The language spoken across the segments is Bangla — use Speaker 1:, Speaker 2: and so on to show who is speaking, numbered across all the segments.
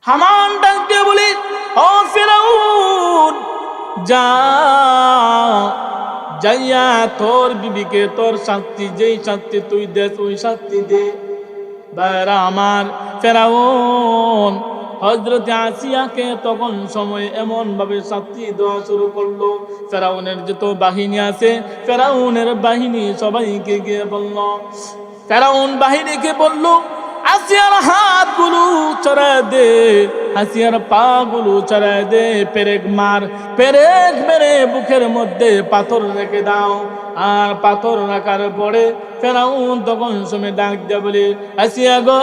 Speaker 1: হামান ডাক দিয়ে বলি, ও ফিরাউন, যা যাইয়া তোর বিবিকে তোর শাস্তি, যেই শাস্তি তুই দে ওই শাস্তি দে। ভাইরা আমার, ফেরাউন হযরত আসিয়াকে তখন সময় এমন ভাবে শাস্তি দেওয়া শুরু করলো, ফেরাউনের যত বাহিনী আছে ফেরাউনের বাহিনী সবাইকে গিয়ে বলল, ফেরাউন বাহিনীকে বলল, আসিয়ার হাতগুলো চড়ায় দে, আসিয়ার পা গুলো চড়ায় দে, পেরেক মার, পেরেক মেরে বুকের মধ্যে পাথর রেখে দাও। আর পাথর রাখার পরে ফেরাউন তখন সময় ডাক দিয়ে বলে, আসিয়া গো,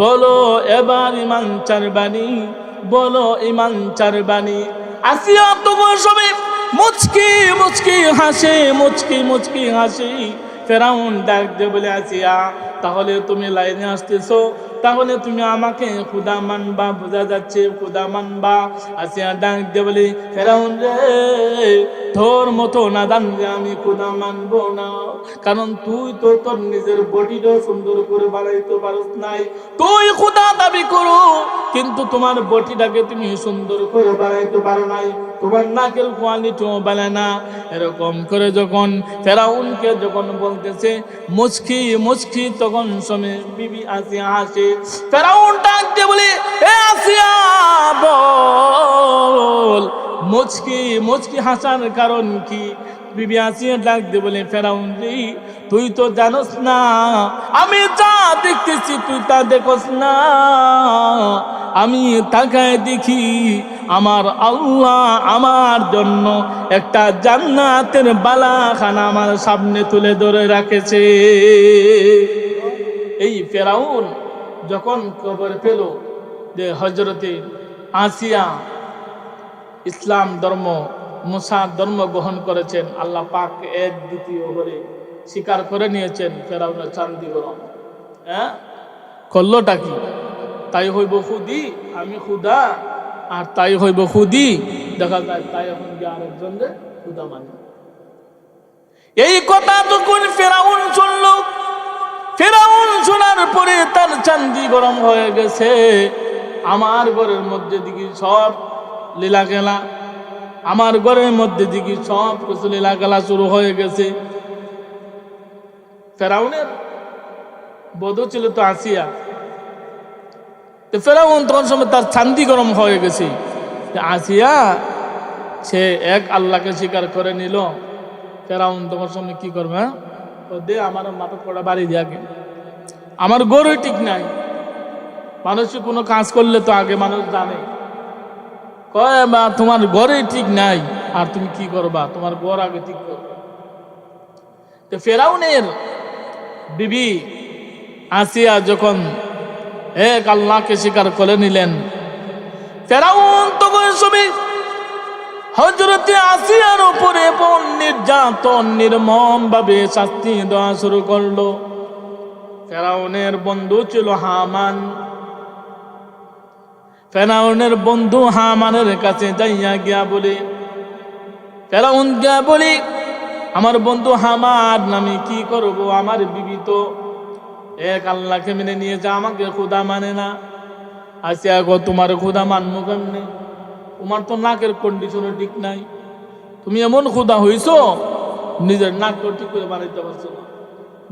Speaker 1: বলো এবার ইমান চারবানি, বলো ইমান চারবানি। আসিয়া তখন সময় মুচকি মুচকি হাসে, মুচকি মুচকি হাসি। ফেরাউন ডাক দিয়ে বলে, আসিয়া তাহলে তুমি লাইনে আসতেছো, তাহলে তুমি আমাকে খুদা মানবা, বোঝা যাচ্ছে খুদা মানবা। আসিয়া ডাক দিয়ে বলে, ফেরাউন রে, তোর মতো নাদান রে আমি খুদা মানবো না, কারণ তুই তো তোর নিজের বডিটাও সুন্দর করে বানাইতে পারস নাই। তুই খুদা দাবি করো, কিন্তু তোমার বডিটাকে তুমি সুন্দর করে বানাইতে পারো নাই, তোমার নাকের কোয়ালিটিও বানায় না। এরকম করে যখন ফেরাউনকে যখন বলতেছে মুচকি মুচকি, তখন সময় বিবি আসিয়া হাসে। ফেরাউন ডাক দিয়ে বলে, এ আসিয়া বল, মুচকি মুচকি হাসার কারণ কি? বিবি আসিয়া ডাক দিয়ে বলে, ফেরাউন রে, তুই তো জানোস না আমি যা দেখতেছি তুই তা দেখোস না। আমি তাকায় দেখি আমার আল্লাহ আমার জন্য একটা জান্নাতের বালাখানা আমার সামনে তুলে ধরে রাখেছে। এই ফেরাউন যখন খবর পেল যে হযরতে আসিয়া ইসলাম ধর্ম, মুসার ধর্ম গ্রহণ করেছেন, আল্লাহ পাক এক দ্বিতীয় করে স্বীকার করে নিয়েছেন, ফেরাউনের চান্দি গরম করলোটা কি? তাই হইব খুদি, আমি খুদা, আর তাই হইব খুদি। দেখা যায় তাই এখন গিয়ে আরেকজনকে খুদা মানে। এই কথা যখন ফেরাউন শুনল, ফেরাউন শোনার পরে তার চান্দি গরম হয়ে গেছে। আমার ঘরের মধ্যে দিকে সব লীলা খেলা, আমার ঘরের মধ্যে দিকে সব কিছু লীলা খেলা শুরু হয়ে গেছে। ফেরাউনের বধূ ছিল তো আসিয়া, তো ফেরাউন তখন সময় তার চান্দি গরম হয়ে গেছে। আসিয়া সে এক আল্লাহকে স্বীকার করে নিল। ফেরাউন তখন সময় কি করবে, দে আমার মাথা পড়া বাড়ি দিয়াকে, আমার গরু ঠিক নাই। মানুষ কোনো কাজ করলে তো আগে মানুষ জানে, কয় বা তোমার ঘরে ঠিক নাই, আর তুমি কি করবা, তোমার ঘর আগে ঠিক করবে। তো ফেরাউনের বিবি আসিয়া যখন এক আল্লাহকে স্বীকার করে নিলেন, ফেরাউন তখন সময় হযরতে আসিয়ার উপরে নির্যাতন নির্মম ভাবে শাস্তি দেওয়া শুরু করলো। ফেরাউনের বন্ধু ছিল হামান। ফেরাউনের বন্ধু হামানের কাছে যাইয়া গিয়া বলে, ফেরাউন গিয়া বলি, আমার বন্ধু হামান, আমি কি করব, আমার বিবি তো এক আল্লাহকে মেনে নিয়েছে, আমাকে খুদা মানে না। আসিয়া গো, তোমার খুদা মানবো কেমনে? তোমার তো নাকের কন্ডিশনও ঠিক নাই, তুমি এমন খুদা হইছো নিজের নাকটা ঠিক করে বানাইতে পারছো না,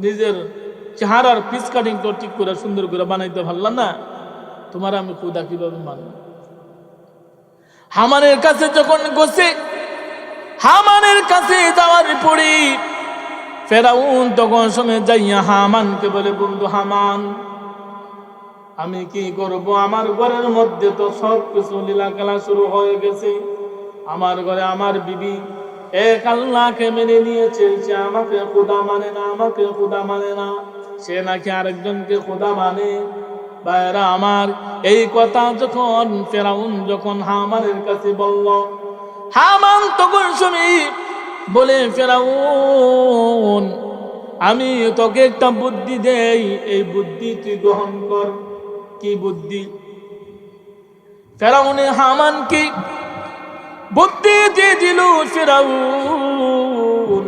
Speaker 1: নিজের চেহারার পিস কাটিংটা ঠিক করে সুন্দর করে বানাইতে পারলা না, তোমার আমি খুদা কিভাবে মানব? হামানের কাছে যখন গেছে, হামানের কাছে যাওয়ার পরে ফেরাউন তখন সময় যাইয়া হামানকে বলে, বন্ধু হামান, আমি কি করব, আমার ঘরের মধ্যে তো সব কিছু লীলা খেলা শুরু হয়ে গেছে। আমার ঘরে আমার বিবি এক আল্লাহকে মেনে নিয়েছে, সে আমাকে খুদা মানে না, আমাকে খুদা মানে না, সে নাকি আরেকজনকে খুদা মানে। ভাইরা আমার, এই কথা যখন ফেরাউন যখন হামানের কাছে বলল, হামান তখন শুনি বলে, ফেরাউন, আমি তোকে একটা বুদ্ধি দেই, এই বুদ্ধি তুই গ্রহণ কর। কি বুদ্ধি? ফেরাউনে হামানকে বুদ্ধি দিয়ে দিল, ফেরাউন,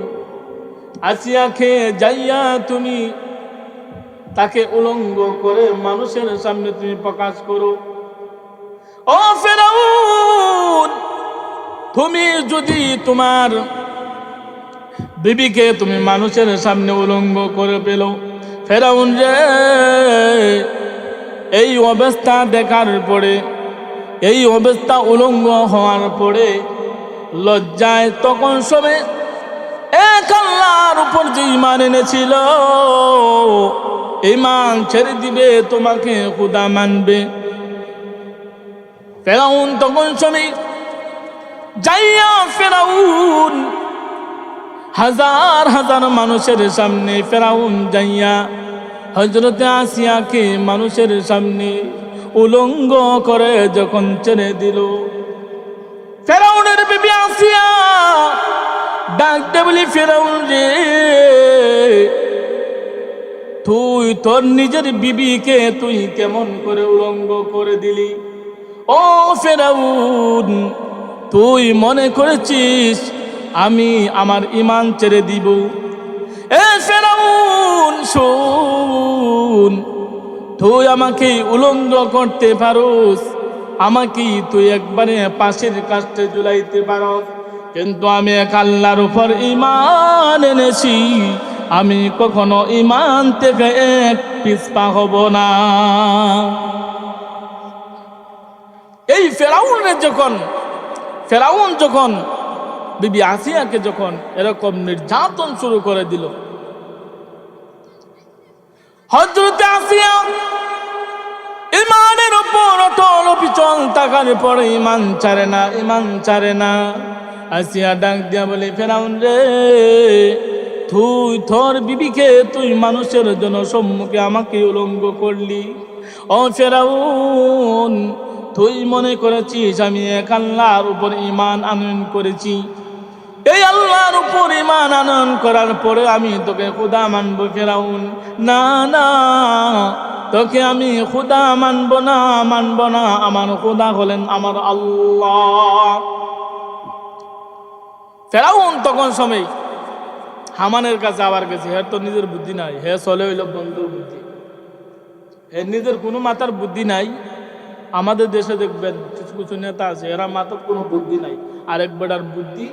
Speaker 1: আসিয়াকে যাইয়া তুমি তাকে উলঙ্গ করে মানুষের সামনে তুমি প্রকাশ করো। ও ফেরাউন, তুমি যদি তোমার বিবিকে তুমি মানুষের সামনে উলঙ্গ করে পেল, ফেরাউন যে এই অবস্থা দেখার পরে, এই অবস্থা উলঙ্গ হওয়ার পরে লজ্জায় তখন সবে এক আল্লাহর উপর যে ঈমান এনেছিল ঈমান ছেড়ে দিবে, তোমাকে খোদা মানবে। ফেরাউন তখন সবে যাইয়া ফেরাউন হাজার হাজার মানুষের সামনে ফেরাউন যাইয়া হযরতে আসিয়াকে মানুষের সামনে উলঙ্গ করে যখন ছেড়ে দিল, ফেরাউনের বিবি আসিয়া ডাকতে বলি, ফেরাউন রে, তুই তোর নিজের বিবিকে তুই কেমন করে উলঙ্গ করে দিলি? ও ফেরাউন, তুই মনে করেছিস আমি আমার ঈমান ছেড়ে দিব? এ ফেরাউন শুন, তুই আমাকে উলঙ্গ করতে পারোস, আমাকে তুই একবারে পাশের কাছে ঝুলাইতে পারস, কিন্তু আমি এক আল্লাহর উপর ঈমান এনেছি, আমি কখনো ঈমান থেকে এক পিছপা হব না। এই ফেরাউন যখন বিবি আসিয়াকে যখন এরকম নির্যাতন শুরু করে দিল, হযরতে আসিয়া ঈমানের উপর অটল অবিচল থাকার পরে ঈমান ছাড়ে না। আসিয়া ডাক দিয়া বলে, ফেরাউন রে, তুই তোর বিবিকে তুই মানুষের জন্য সম্মুখে আমাকে উলঙ্গ করলি। ও ফেরাউন, তুই মনে করেছিস আমি এক আল্লাহর উপর ঈমান আনয়ন করেছি, এই আল্লাহর উপর ঈমান আনয়ন করার পরে আমি তোকে খোদা মানবো? ফেরাউন, না না, তোকে আমি খোদা মানবো না। আমার খোদা হলেন আমার আল্লাহ। ফেরাউন তখন সময় হামানের কাছে আবার গেছে, হের তো নিজের বুদ্ধি নাই, হে চলে হইল বন্ধুর বুদ্ধি, এর নিজের কোনো মাথার বুদ্ধি নাই। আমাদের দেশে দেখবেন কিছু কিছু নেতা আছে, এরা মাথার কোনো বুদ্ধি নাই, আরেক বেড়ার বুদ্ধি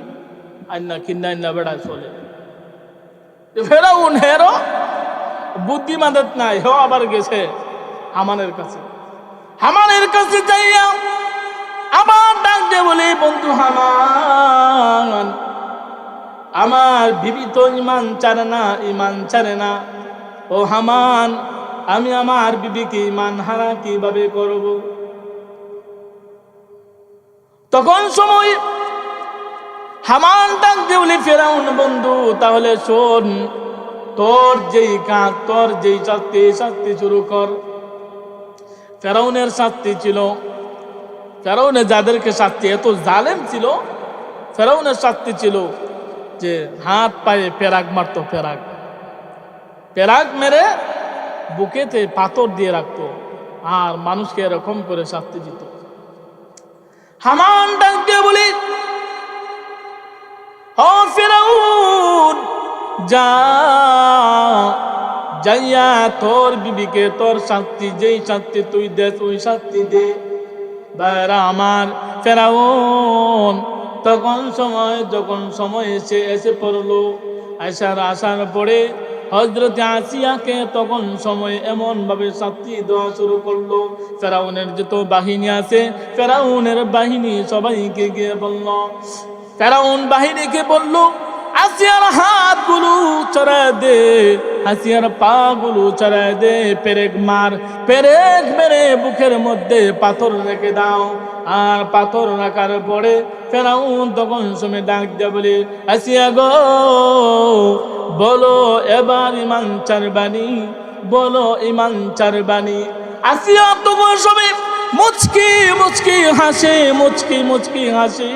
Speaker 1: আইনা কিন্না আইনা বেড়ায় চলে। ফেরাউন হেরো বুদ্ধি মাদাত নাই, হেও আবার গেছে হামানের কাছে যাইয়া আবার ডাক দিয়ে বলে, বন্ধু হামান, আমার বিবি তো ঈমান ছাড়ে না। ও হামান, আমি আমার বিবিকে ঈমান হারা কিভাবে করব? তখন সময় হামান ডাক দিয়ে বলে, ফেরাউন বন্ধু, তাহলে শোন, তোর যেই কাজ, তোর যেই শাস্তি শুরু কর। ফেরাউনের শাস্তি ছিল, ফেরাউনের যাদেরকে শাস্তি, এত জালেম ছিল, ফেরাউনের শাস্তি ছিল যে হাত পায়ে পেরাক মারতো, পেরাক মেরে বুকেতে পাথর দিয়ে রাখতো, আর মানুষকে এরকম করে শাস্তি দিত। হামান ডাক দিয়ে বলি, ও ফেরাউন, যাইয়া তোর বিবিকে তোর শাস্তি, যেই শাস্তি তুই দেস ওই শাস্তি দে। বাইরা আমার, ফেরাউন তখন যখন সময় এসে পড়লো, আসার পরে হযরতে আসিয়াকে তখন সময় এমন ভাবে শাস্তি দেওয়া শুরু করলো। ফেরাউনের যত বাহিনী আছে, ফেরাউনের বাহিনী সবাইকে গিয়ে বলল, ফেরাউন বাহিনীকে বলল, আসিয়ার হাতগুলো চড়ায় দে, আসিয়ার পা গুলো চড়ায় দে, পেরেক মেরে বুকের মধ্যে পাথর রেখে দাও। আর পাথর রাখার পরে ফেরাউন তখন সময় ডাক দিয়ে বলে, আসিয়া গো, বলো এবার ঈমান ছাড়বানি? আসিয়া তখন সময় মুচকি হাসে।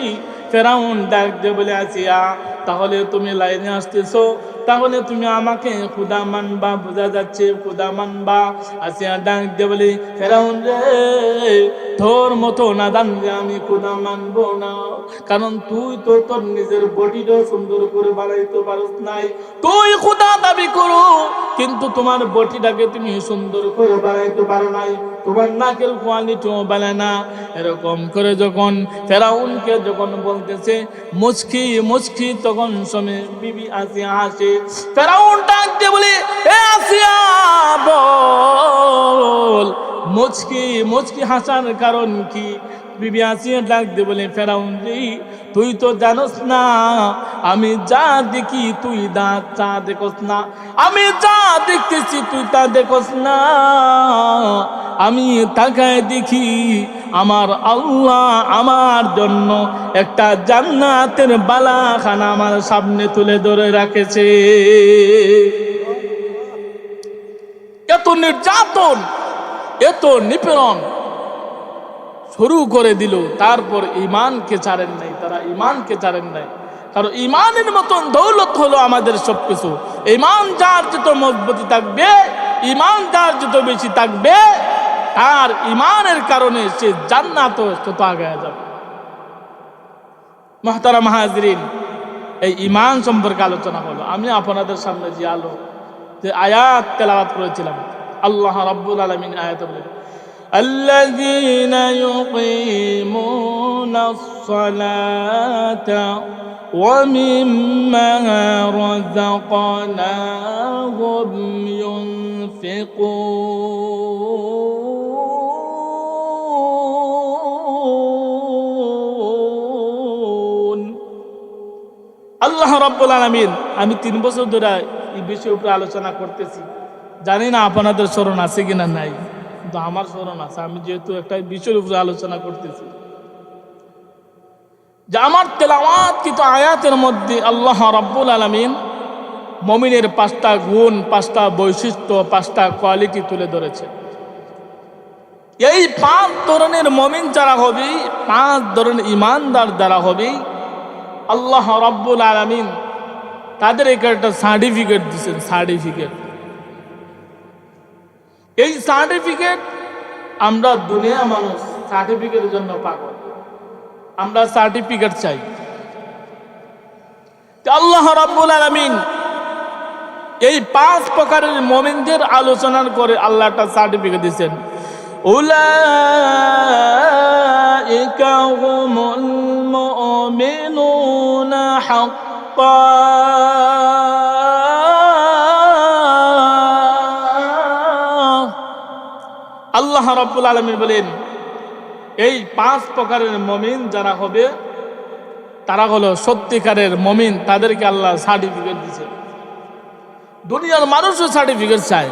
Speaker 1: ফেরাউন ডাক দিয়ে বলে, আসিয়া, তাহলে তুমি লাইনে আসতেছো, তাহলে তুমি আমাকে খোদা মানবা, বোঝা যাচ্ছে খোদা মানবা। আসিয়া ডাক দিয়ে বলে, ফেরাউন রে, তোর মতো নাদানকে আমি খোদা মানবো না, কারণ তুই তো তোর নিজের বডিটা সুন্দর করে বানাইতে পারস নাই। তুই খোদা দাবি করো, কিন্তু তোমার বডিটাকে তুমি সুন্দর করে বানাইতে পারো নাই, তোমার নাকের কোয়ালিটিও বানায় না। এরকম করে যখন ফেরাউনকে যখন বলতেছে মুচকি মুচকি, তখন সময় বিবি আসিয়া হাসে। ফেরাউন ডাক দিয়ে বলে, এ আসিয়া বল, মুচকি মুচকি হাসার কারণ কি? বিবি আসিয়া ডাক দিয়ে বলে, ফেরাউন রে, তুই তো জানোস না আমি যা দেখি তুই তা দেখোস না, আমি যা দেখতেছি তুই তা দেখোস না। আমি তাকায় দেখি আমার আল্লাহ আমার জন্য একটা জান্নাতের বালাখানা আমার সামনে তুলে ধরে রাখেছে। এত নির্যাতন, এত নিপীড়ন শুরু করে দিল, তারপর ঈমানকে ছাড়েন নাই, তারা ঈমানকে ছাড়েন নাই। কারণ ঈমানের মতন দৌলত হলো আমাদের সবকিছু। ঈমান যার যত মজবুতি থাকবে, ঈমান যার যত বেশি থাকবে, তার ঈমানের কারণে সে জান্নাত তত আগে যাবে। মুহতারাম হাজরিন, এই ঈমান সম্পর্কে আলোচনা হলো। আমি আপনাদের সামনে যে আয়াত তেলাওয়াত করেছিলাম, আল্লাহ রাব্বুল আলামিন আয়াতে বলেন, الذين يقيمون الصلاة ومما رزقناهم ينفقون। আল্লাহ রাব্বুল আলামিন, আমি 3 বছর ধরে এই বিষয়ের উপরে আলোচনা করতেছি, জানি না আপনাদের স্মরণ আছে কিনা নাই, কিন্তু আমার স্মরণ আছে। আমি যেহেতু একটা বিষয়ের উপরে আলোচনা করতেছি, যে আমার তেলাওয়াত কিন্তু আয়াতের মধ্যে আল্লাহ রাব্বুল আলামিন মুমিনের 5টা গুণ, 5টা বৈশিষ্ট্য, 5টা কোয়ালিটি তুলে ধরেছে। এই 5 ধরনের মুমিন যারা হবে, 5 ধরনের ঈমানদার যারা হবে, আল্লাহ রাব্বুল আলামিন তাদেরকে একটা সার্টিফিকেট দিয়েছেন। সার্টিফিকেট, এই সার্টিফিকেট আমরা দুনিয়া মানুষ সার্টিফিকেটের জন্য পাগল, আমরা সার্টিফিকেট চাই। আল্লাহ রাব্বুল আলামিন এই 5 প্রকারের মুমিনদের আলোচনা করে আল্লাহ একটা সার্টিফিকেট দিয়েছেন। উলাইকা হুমুল মুমিনুনা হাক্কান। আল্লাহ রাব্বুল আলামিন বলেন, এই 5 প্রকারের মুমিন যারা হবে তারা হলো সত্যিকারের মুমিন। তাদেরকে আল্লাহ সার্টিফিকেট দিয়েছে। দুনিয়ার মানুষও সার্টিফিকেট চায়।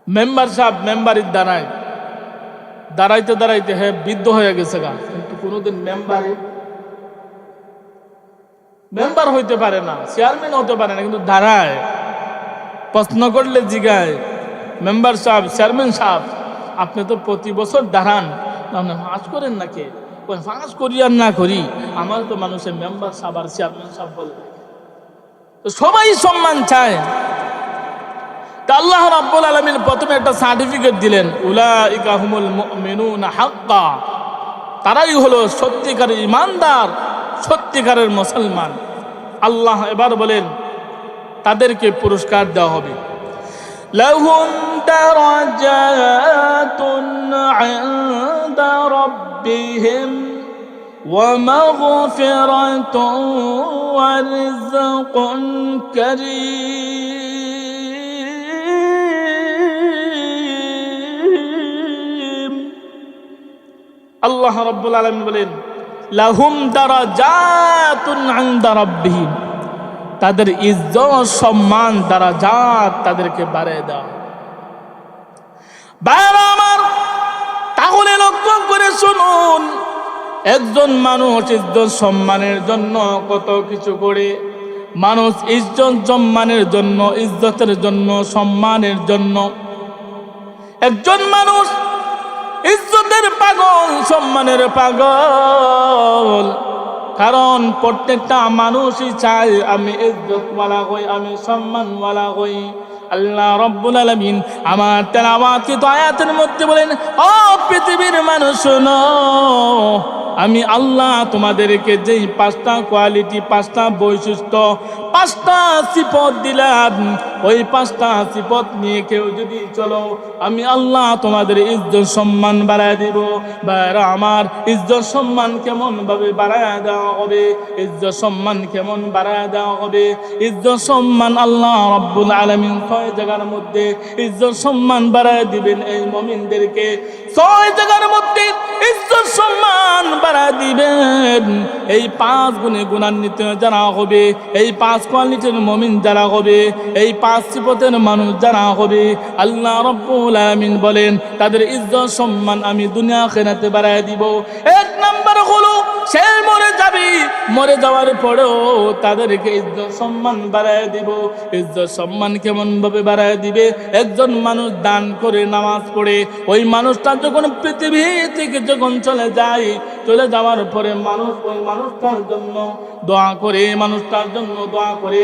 Speaker 1: মেম্বার সাহেব মেম্বারির দাঁড়াইতে দাঁড়াইতে বৃদ্ধ হয়ে গেছে গা, কিন্তু কোনোদিন মেম্বার হইতে পারে না, চেয়ারম্যান হতে পারে না, কিন্তু দাঁড়ায়। প্রশ্ন করলে জিগায়, মেম্বার সাহেব, চেয়ারম্যান সাহেব, আপনি তো প্রতি বছর দাঁড়ান, আপনি ফাঁস করেন নাকি? ফাঁস করি আর না করি, আমার তো মানুষের মেম্বার সাহেব আর চেয়ারম্যান সাহেব বলে, তো সবাই সম্মান চায়। তা আল্লাহ রাব্বুল আলামিন প্রথমে একটা সার্টিফিকেট দিলেন, উলাইকা হুমুল মুমিনুনা হাক্কা। তারাই হলো সত্যিকারের ঈমানদার, সত্যিকারের মুসলমান। আল্লাহ এবার বলেন তাদেরকে পুরস্কার দেওয়া হবে। লাহুম দারাজাতুন ইনদা রাব্বিহিম ওয়া মাগফিরাতুন ওয়া রিজকুন কারীম। আল্লাহ রাব্বুল আলামিন বলেন, লাহুম দারাজাতুন ইনদা রাব্বিহিম, তাদের ইজ্জত সম্মান দারাজাত তাদেরকে বাড়িয়ে দাও। ভাইরা আমার, তাহলে লক্ষ্য করে শুনুন, একজন মানুষ ইজ্জত সম্মানের জন্য কত কিছু করে। মানুষ ইজ্জত সম্মানের জন্য, ইজ্জতের জন্য, সম্মানের জন্য, একজন মানুষ ইজ্জতের পাগল, সম্মানের পাগল। কারণ প্রত্যেকটা মানুষই চায় আমি ইজ্জতওয়ালা হই, আমি সম্মানওয়ালা হই। আল্লাহ রাব্বুল আলামিন আমার তেলাওয়াতকৃত আয়াতের মধ্যে বলেন, ও পৃথিবীর মানুষ শোনো, আমি আল্লাহ তোমাদেরকে যেই 5টা কোয়ালিটি, 5টা বৈশিষ্ট্য, 5টা সিফত দিলাম, ওই 5টা সিফত নিয়ে কেউ যদি চলো, আমি আল্লাহ তোমাদের ইজ্জত সম্মান বাড়ায় দিব। ভাইরা আমার, ইজ্জত সম্মান কেমন ভাবে বাড়ায় দেওয়া হবে? ইজ্জত সম্মান কেমন বাড়ায় দেওয়া হবে? ইজ্জত সম্মান আল্লাহ রাব্বুল আলামিন 6 জায়গার মধ্যে ইজ্জত সম্মান বাড়ায় দিবেন এই মুমিনদেরকে। 6 জায়গার মধ্যে ইজ্জত সম্মান বাড়ায় দিবেন এই 5 গুণে গুণান্বিত যারা হবে, এই 5 কোয়ালিটির মুমিন যারা হবে, এই 5 সিফতের মানুষ যারা হবে, আল্লাহ রাব্বুল আলামিন বলেন তাদের ইজ্জত সম্মান আমি দুনিয়া আখিরাতে বাড়ায় দিব। 1 নাম্বার হলো সে মরে যাবে, মরে যাওয়ার পরেও তাদেরকে ইজ্জত সম্মান বাড়ায় দিব। ইজ্জত সম্মান কেমন ভাবে বাড়ায় দিবে? একজন মানুষ দান করে, নামাজ পড়ে, ওই মানুষটা যখন পৃথিবী থেকে যখন চলে যায়, চলে যাওয়ার পরে মানুষ ওই মানুষটার জন্য দোয়া করে, মানুষটার জন্য দোয়া করে,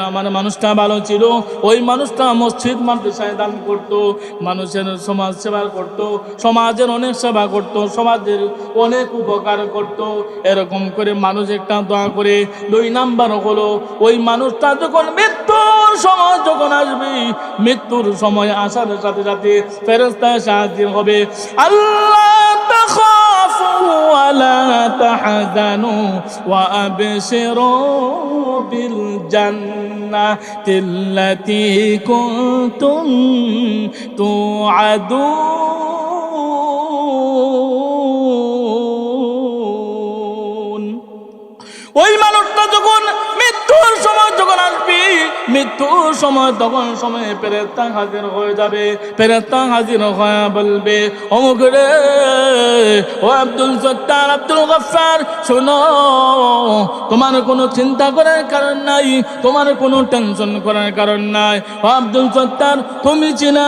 Speaker 1: আমার মানুষটা ভালো ছিল, ওই মানুষটা মসজিদ মাদ্রাসায় দান করত, মানুষের সমাজ সেবা করত, সমাজের অনেক সেবা করত, সমাজের অনেক উপকার করত, এরকম করে মানুষ একটা দোয়া করে। 2 নাম্বার হলো ওই মানুষটা যখন মৃত্যুর সময় যখন আসবে, মৃত্যুর সময় আসার সাথে সাথে ফেরেশতা হাজির হবে, আল্লাহ তাখাফু ওয়া লা তাহজানু ওয়া আবশিরু বিল জান্নাতিল্লাতী কুনতুম তুআদুন। ওই মানুষটা যখন মৃত্যুর সময় যখন আসবে, মৃত্যুর সময় তখন সময়ে ফেরেশতা হাজির হয়ে যাবে। ফেরেশতা হাজির হয়ে বলবে, অমুক রে, ও আব্দুল সত্তার, আব্দুল গফফার, শোনো, তোমার কোনো চিন্তা করার কারণ নাই, তোমার কোনো টেনশন করার কারণ নাই। ও আব্দুল সত্তার, তুমি চিনা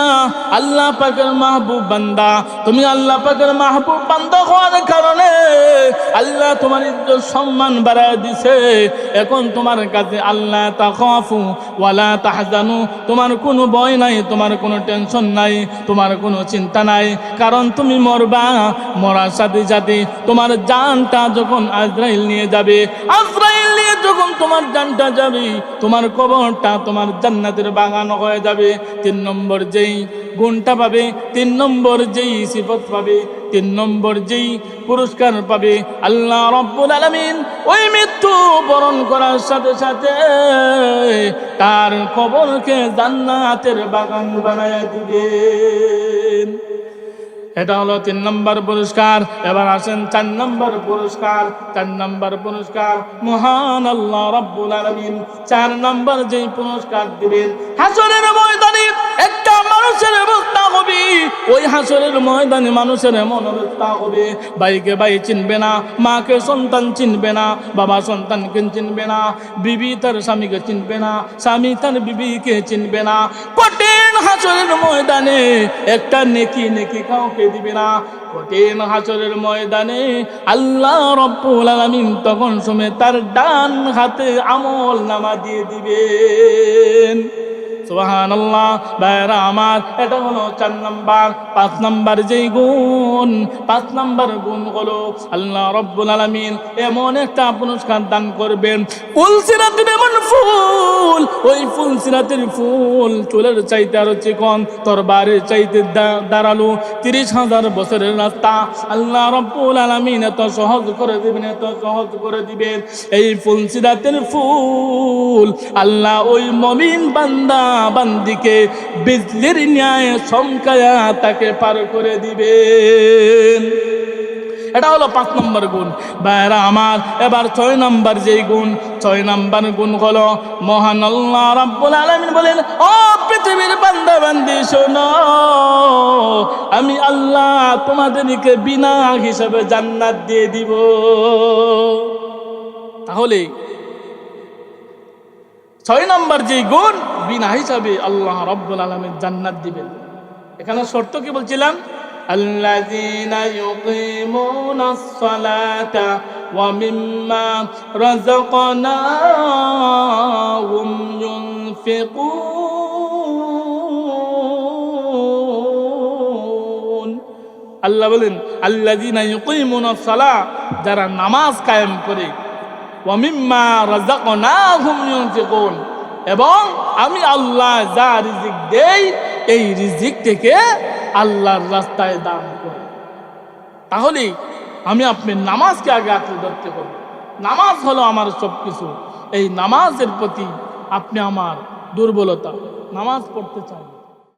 Speaker 1: আল্লাহ পাকের মাহবুব বান্দা, তুমি আল্লাহ পাকের মাহবুব বান্দা হওয়ার কারণে আল্লাহ তোমার ইজ্জত সম্মান বাড়ায় দিছে। এখন তোমার কাছে আল্লাহ তাখাফু ওয়ালা তাহজানু, তোমার কোনো ভয় নাই, তোমার কোনো টেনশন নাই, তোমার কোনো চিন্তা নাই, কারণ তুমি মরবা। মরার সাথে সাথে তোমার জানটা যখন আজরাইল নিয়ে যাবে, আজরাইল নিয়ে যখন তোমার জানটা যাবে, তোমার কবরটা তোমার জান্নাতের বাগান হয়ে যাবে। 3 নম্বর যেই গুণটা পাবে, 3 নম্বর যেই সিফত পাবে, 3 নম্বর যেই পুরস্কার পাবে, আল্লাহ রাব্বুল আলামিন ওই মৃত্যু বরণ করার সাথে সাথে তার কবরকে জান্নাতের বাগান বানায় দিবেন। এটা হলো 3 নম্বর পুরস্কার। এবার আসেন 4 নম্বর পুরস্কার। 4 নম্বর পুরস্কার মহান আল্লাহ রাব্বুল আলামিন 4 নম্বর যেই পুরস্কার দিবেন, হাসরের ময়দানে একটা মানুষের অবস্থা হবে, ওই হাসরের ময়দানে মানুষের এমন অবস্থা হবে, ভাইকে ভাই চিনবে না, মাকে সন্তান চিনবে না, বাবা সন্তানকে চিনবে না, বিবি তার স্বামীকে চিনবে না, স্বামী তার বিবিকে চিনবে না। কঠিন হাসরের ময়দানে একটা নেকি কাউকে দিবে না। কঠিন হাসরের ময়দানে আল্লাহ রাব্বুল আলামিন তখন সময় তার ডান হাতে আমল নামা দিয়ে দিবেন। সুবহানাল্লাহ। ভাইরা আমার, এটা হলো 4 নাম্বার। 5 নাম্বার যেই গুণ, 5 নাম্বার গুণ হলো আল্লাহ রাব্বুল আলামিন এমন একটা পুরস্কার দান করবেন, ফুলসিরাতের এমন ফুল, ওই ফুলসিরাতের ফুল চুলের চাইতে আরো চিকন, তরবারের চাইতে দাঁড়ালো। 30,000 বছরের রাস্তা আল্লাহ রাব্বুল আলামিন এত সহজ করে দিবেন, এত সহজ করে দিবেন। এই ফুলসিরাতের ফুল আল্লাহ ওই মুমিন বান্দা বান্দিকে বিজলির ন্যায় চমকায়া তাকে পার করে দিবেন। এটা হলো 5 নম্বর গুণ। ভাইরা আমার, এবার 6 নম্বর যেই গুণ, 6 নম্বর গুণ হলো মহান আল্লাহ রাব্বুল আলামিন বলেন, ও পৃথিবীর বান্দা বান্দি শোনো, আমি আল্লাহ তোমাদেরকে বিনা হিসাবে জান্নাত দিয়ে দিব। তাহলে 6 নম্বর যেই গুণ, বিনা হিসাবে আল্লাহ রাব্বুল আলামিন জান্নাত দিবেন। এখানে শর্ত কি বলছিলাম? আল্লাযীনা ইউকিমুনাস সালাতা ওয়া মিম্মা রাযাকনাহুম ইউনফিকুন। আল্লাহ বলেন আল্লাযীনা ইউকিমুনাস সালাহ, যারা নামাজ কায়েম করে, ওয়া মিম্মা রাযাকনাহুম ইউনফিকুন, এবং আমি আল্লাহ যা রিজিক দেই এই রিজিক থেকে আল্লাহর রাস্তায় দান করি। তাহলে আমি আপনার নামাজকে আগে আঁকড়ে ধরতে পারব। নামাজ হলো আমার সব কিছু। এই নামাজের প্রতি আপনি আমার দুর্বলতা, নামাজ পড়তে চাই।